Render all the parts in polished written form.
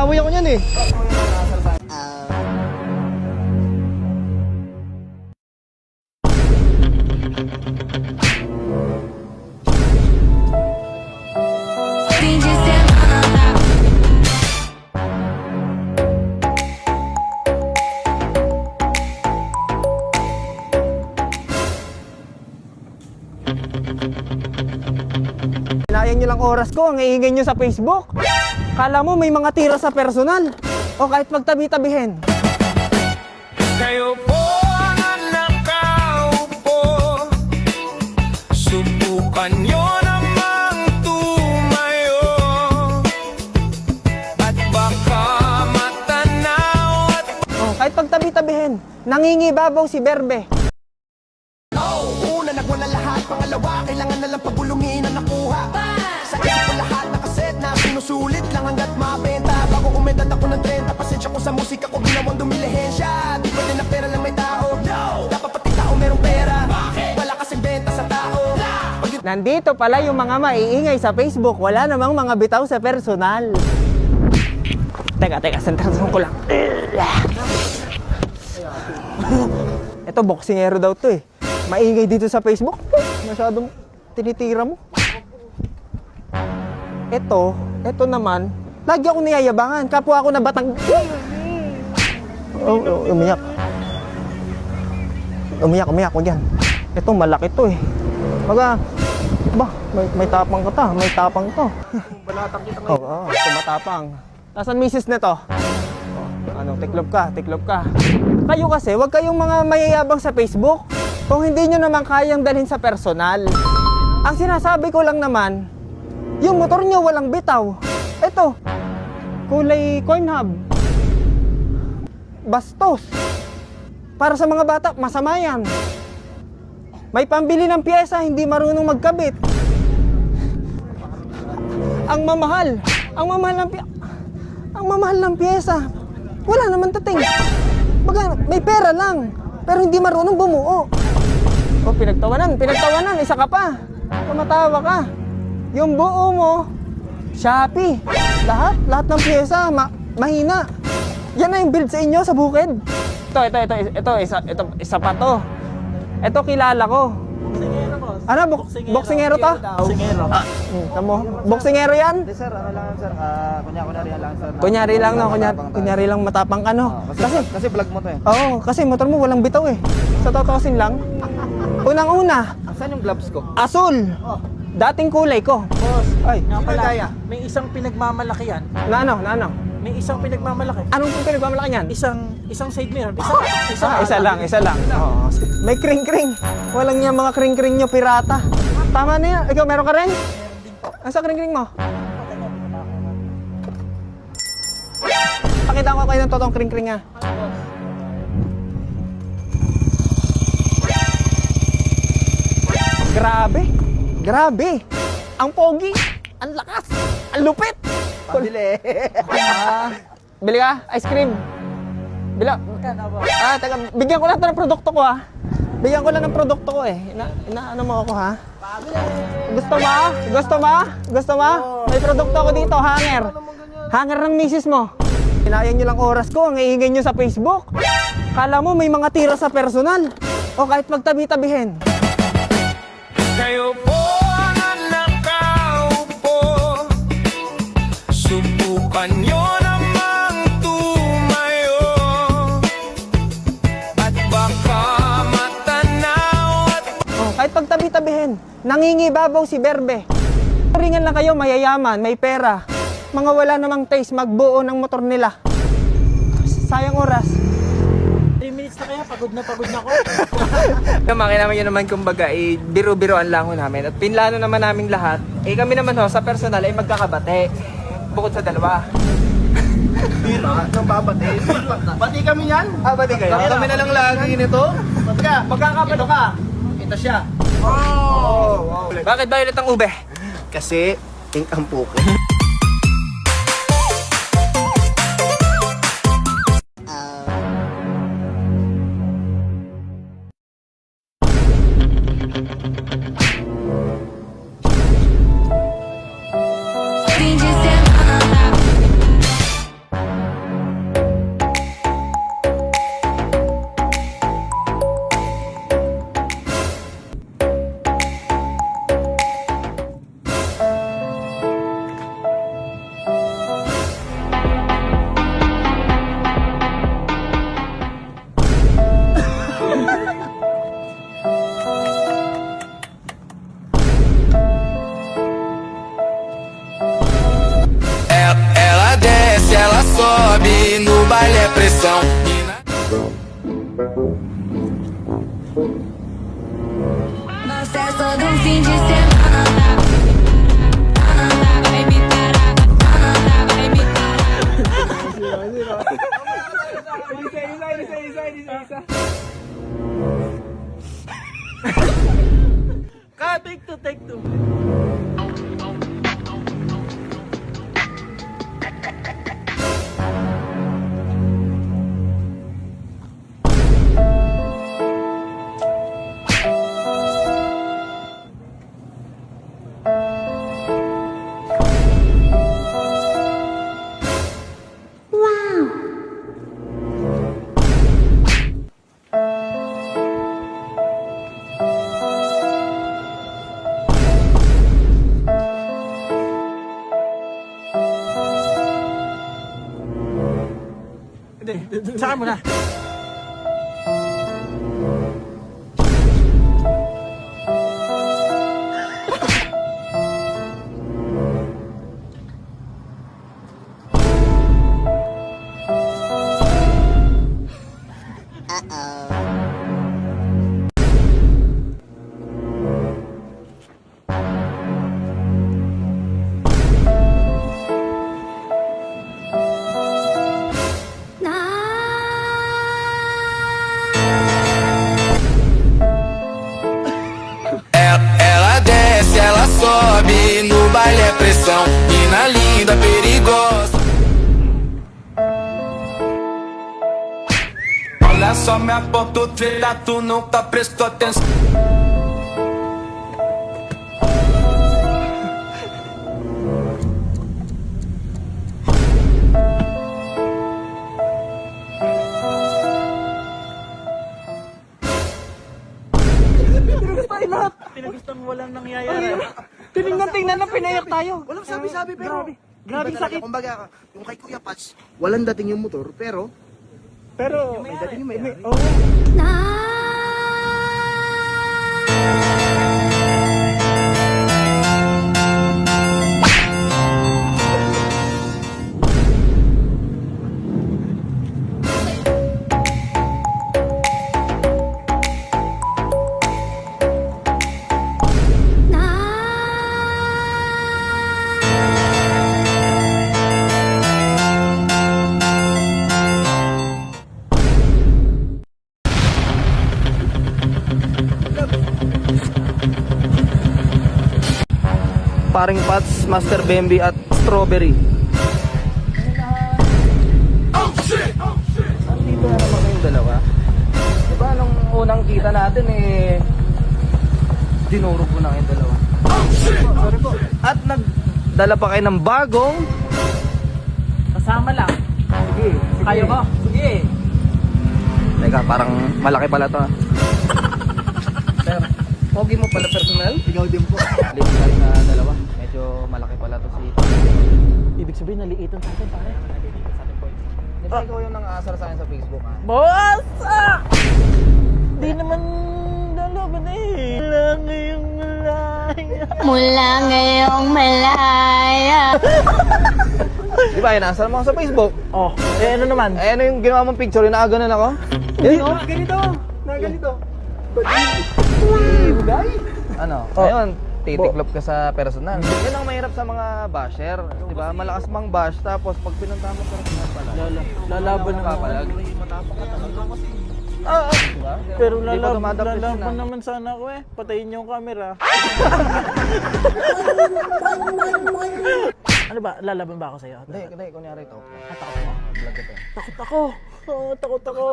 Babawi ako niyan eh. Sayang nyo lang oras ko, ang iingay nyo sa Facebook. Kala mo may mga tira sa personal. O kahit magtabi-tabihin. Kayo po ang nakaupo, subukan nyo namang tumayo, at baka matanaw at O kahit pagtabi-tabihin. Nangingibabaw si Berbe. Una, nagwala lahat. Pangalawa, kailangan na lang pagulungin ang nakuha. Sa isip ko lahat nakaset na sinusulit lang hanggat mabenta. Bago kumedad ako ng 30, pasensya ko sa musika ko, ginawang dumilihensya. Di pwede na pera lang may tao. Dapat pati tao merong pera. Wala kasing benta sa tao. Nandito pala yung mga maiingay sa Facebook. Wala namang mga bitaw sa personal. Teka, sentrasyon ko lang. Ito, boksingero daw to eh. Maingay dito sa Facebook. Masyadong tinitira mo. Ito naman, lagi ako niyayabangan. Kapwa ako na batang... Umiyak. Umiyak, wag yan. Ito, malaki to eh. Baga, may tapang ka ta, may tapang to. Balatang kita Oo, tumatapang. Nasaan misis nito? Ano, tiklop ka. Kayo kasi, wag kayong mga mayayabang sa Facebook. Kung hindi nyo naman kayang dalhin sa personal. Ang sinasabi ko lang naman, yung motor nyo walang bitaw. Ito, kulay corn hub. Bastos. Para sa mga bata, masama yan. May pambili ng pyesa, hindi marunong magkabit. Ang mamahal ng pyesa. Wala naman tating. Baga, may pera lang, pero hindi marunong bumuo. O, pinagtawanan, isa ka pa. Tumatawa ka. Yung buo mo, Shopee. Lahat ng pyesa, mahina. Yan na yung build sa inyo sa bukid. Ito, isa pa to. Ito, kilala ko. Ano, boksingero to? Boksingero. Tamo, boksingero yan? Hindi sir, ano lang sir, kunyari lang sir. Kunyari lang matapang ka, no? Kasi vlog mo to eh. Oo, kasi motor mo walang bitaw eh. Sa totosin lang. Unang-una, Saan yung gloves ko? asul. Dating kulay ko. Boss, Ay, nga pala, Kaya. may isang pinagmamalaki yan. na ano? May isang pinagmamalaki. Anong pinagmamalaki niyan? Isang side mirror. Isa lang. Oo. May kring-kring. Walang niya mga kring-kring nyo, pirata. Tama na yan. Ikaw, meron ka rin? Asa kring-kring mo? Pakita ko kayo ng totoong kring-kring nga. Grabe. Ang pogi. Ang lakas. Ang lupit. Pabili. Bili ka? Ice cream. Teka, bigyan ko lang ito ng produkto ko ha. Bigyan ko lang ng produkto ko eh. Ano mo ako ha? Gusto mo? May produkto ako dito, hanger. Hanger ng misis mo. Hinayang nyo lang oras ko, ang iingay nyo sa Facebook. Kala mo may mga tira sa personal. O kahit magtabi-tabihin. kayo po ang nakaupo, subukan nyo namang tumayo, at baka matanaw at Kahit pagtabi-tabihin, nangingibabaw si Berbe. Ringan lang kayo, mayayaman, may pera. Mga wala namang taste, magbuo ng motor nila. Sayang oras. 3 minutes na kaya, pagod na ako. Makina naman yun naman, kumbaga, biro-biroan lang ho namin. At pinlano naman naming lahat. Kami naman ho, sa personal ay magkakabate. Bukod sa dalawa. Biro, nang babati. Bati kami yan. Bati kayo? Kami na lang lagi nito. Magkakabate ka. Ito siya. Bakit violet ang ube? Kasi, pink ang puko. baile é pressão. Na festa do fim de semana vai me parar, vai me parar. Take two, take two. Hindi, saka mo na. Ela desce, ela sobe, no baile é pressão. Mina linda, perigosa. Olha só, me apontou treta, tu nunca prestou atenção. Pinagusto mo walang nangyayari. Tinignan na pinayak tayo. Walang sabi-sabi pero Grabe iba talaga. sakit. Kumbaga, yung kay Kuya Pats, walang dating yung motor pero Pero, may dating yung may-ari. oh, Paring Pats, Master Bembi at Strawberry. Nandito na naman kayong dalawa. Diba nung unang kita natin dinurog ko na kayong dalawa. Sorry po. At nagdala pa kayo ng bagong. Kasama lang. Sige. Kaya mo? Sige. Teka, parang malaki pala to. Sir, pogi mo pala personal? Ikaw din po. Liit tayo na dalawa. Medyo malaki pala to si... Ibig sabihin, naliitan sa atin, pare. Di ba ikaw yung nang-aasar sa akin sa Facebook, ha? Boss! Di naman dalaban eh. Wala ngayong malaya. Mula ngayong malaya. Di ba, inaasar mo ako sa Facebook? Oh, eh ano naman? Eh, ano yung ginawa mong picture? Yung nakaganon ako? Yun, no? ganito. Ano? Ngayon, titiklop ka sa personal. Yan ang mahirap sa mga basher. Di ba? Malakas mang bash, tapos pag pinunta mo personal pala. Lalaban ka palag. Diba? Pero Hindi pa dumadapis lalaban na. naman sana ako eh. Patayin niyo yung camera. Ano ba? Lalaban ba ako sa'yo? Hindi, kunyari ito. Takot mo? Vlog ito. Takot ako. Takot ako.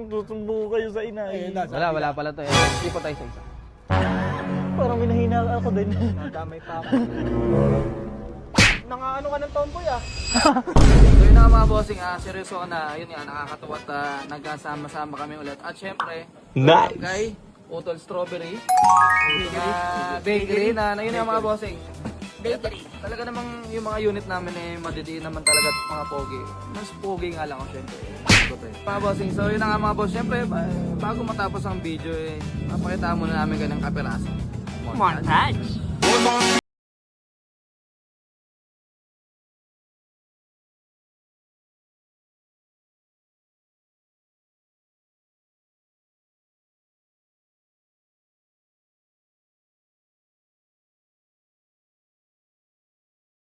Susumbo kayo sa inay. Wala pala to. Hindi pa tayo sa isa. Parang minahina ako din. Damay pa ako. Nangaano ka ng tomboy ah. So yun na mga bossing, seryoso ka na. Yun nga, nakakatawa at nagkasama-sama kami ulit. At syempre, kay Utol Strawberry bakery na yun nga mga bossing. Bakery. Talaga namang yung mga unit namin madidiin naman talaga at mga pogi. Mas pogi nga lang ako syempre. Mga bossing, so yun na nga mga boss. Syempre, bago matapos ang video papakita muna namin ganang kapiraso. Montage.